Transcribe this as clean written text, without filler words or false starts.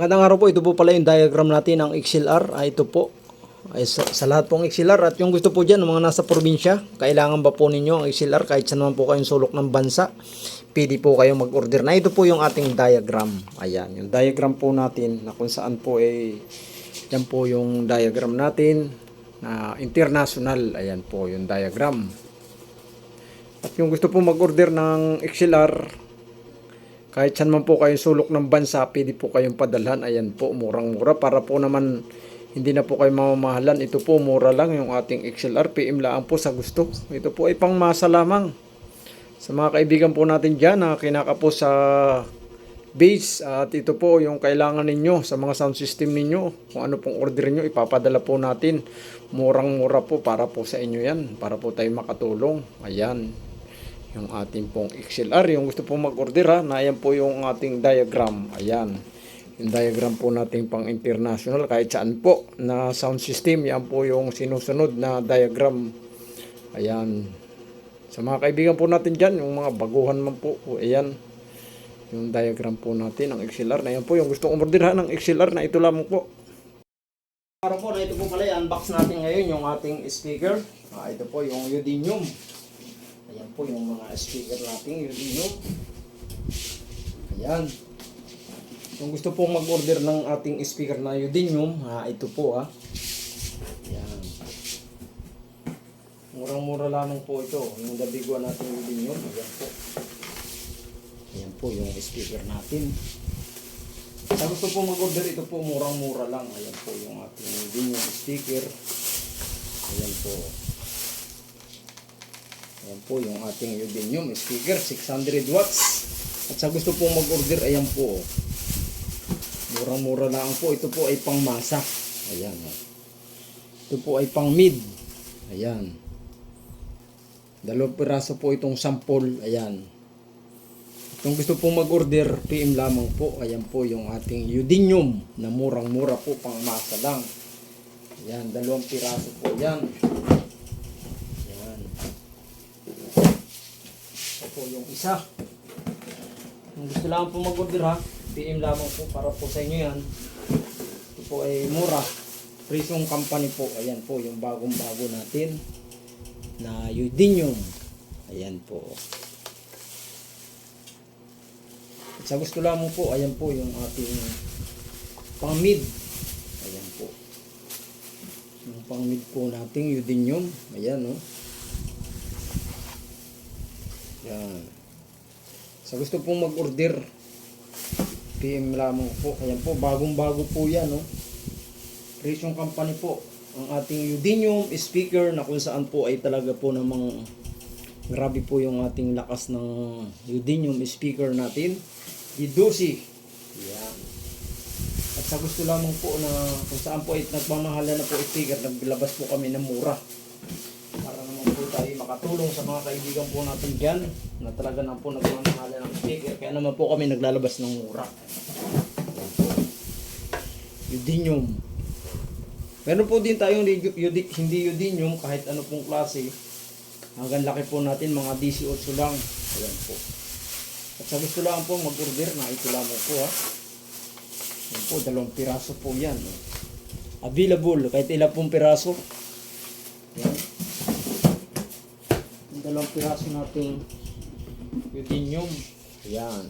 Magandang araw po, ito po pala yung diagram natin ng XLR. Ito po, ay sa lahat pong XLR. At yung gusto po dyan, mga nasa probinsya, kailangan ba po ninyo ang XLR kahit saan naman po kayong sulok ng bansa, pwede po kayong mag-order na. Ito po yung ating diagram. Ayan, yung diagram po natin na kung saan po yan po yung diagram natin na international. Ayan po yung diagram. At yung gusto po mag-order ng XLR, kahit saan man po kayong sulok ng bansa, pwede po kayong padalhan. Ayan po, murang-mura. Para po naman, hindi na po kayo mamamahalan. Ito po, mura lang yung ating XLR. PM lang po sa gusto. Ito po ay pangmasa lamang. Sa mga kaibigan po natin dyan na kinakapo sa base. At ito po yung kailangan ninyo sa mga sound system ninyo. Kung ano pong order nyo, ipapadala po natin. Murang-mura po para po sa inyo yan. Para po tayo makatulong. Ayan. Yung ating pong XLR, yung gusto pong mag-order na ayan po yung ating diagram. Ayan, yung diagram po natin pang international, kahit saan po na sound system, yan po yung sinusunod na diagram. Ayan, sa mga kaibigan po natin dyan, yung mga baguhan man po, ayan, yung diagram po natin, ang XLR, na yan po yung gustong umorder ng XLR, na ito lamang po. Para po na ito po pala, unbox natin ngayon yung ating speaker. Ito po yung Udinium. Ayan po yung mga speaker natin, Udinium. Ayan. Kung gusto pong mag-order ng ating speaker na Udinium, ito po Ayan. Murang-mura lamang po ito. Yung dabigwa natin Udinium. Ayan po. Ayan po yung speaker natin. Sa gusto pong mag-order, ito po murang-mura lang. Ayan po yung ating Udinium speaker. Ayan po. Ayan po yung ating Udinium speaker, 600 watts. At sa gusto pong mag-order, ayan po. Murang-mura lang po. Ito po ay pang masa. Ayan. Ito po ay pang mid. Ayan. 2 piraso po itong sample. Ayan. Kung gusto pong mag-order, PM lamang po. Ayan po yung ating Udinium na murang-mura po, pang masa lang. Ayan. 2 piraso po yan. Po yung isa. Kung gusto lang po mag-order PM lamang po para po sa inyo yan. Ito po ay mura. Prisong company po. Ayan po yung bagong-bago natin na Udinium. Ayan po. At sa gusto lamang po, ayan po yung ating pang mid. Ayan po. Yung pang mid po nating Udinium. Ayan Yan. Sa gusto pong mag-order, PM lamang po. Ayan po, bagong-bago po yan, Prisyong company po. Ang ating Udinium speaker na kung saan po ay talaga po namang grabe po yung ating lakas ng Udinium speaker natin. Idusi. Yan. At sa gusto lamang po na kung saan po ay nagmamahala na po speaker, naglabas po kami ng mura. Para naman po tayo makatulong sa mga kaibigan po natin dyan na talaga na po nagmamahala ng speaker. Kaya naman po kami naglalabas ng mura. Udinium. Meron po din tayong hindi Udinium, kahit ano pong klase. Hanggang laki po natin, mga 18 lang. Ayan po. At sa gusto lang po mag-order na ito lamang po Ayan po, 2 piraso po yan. Available, kahit ilang pong piraso. Ayan. 2 piraso nating Udinium. Ayan.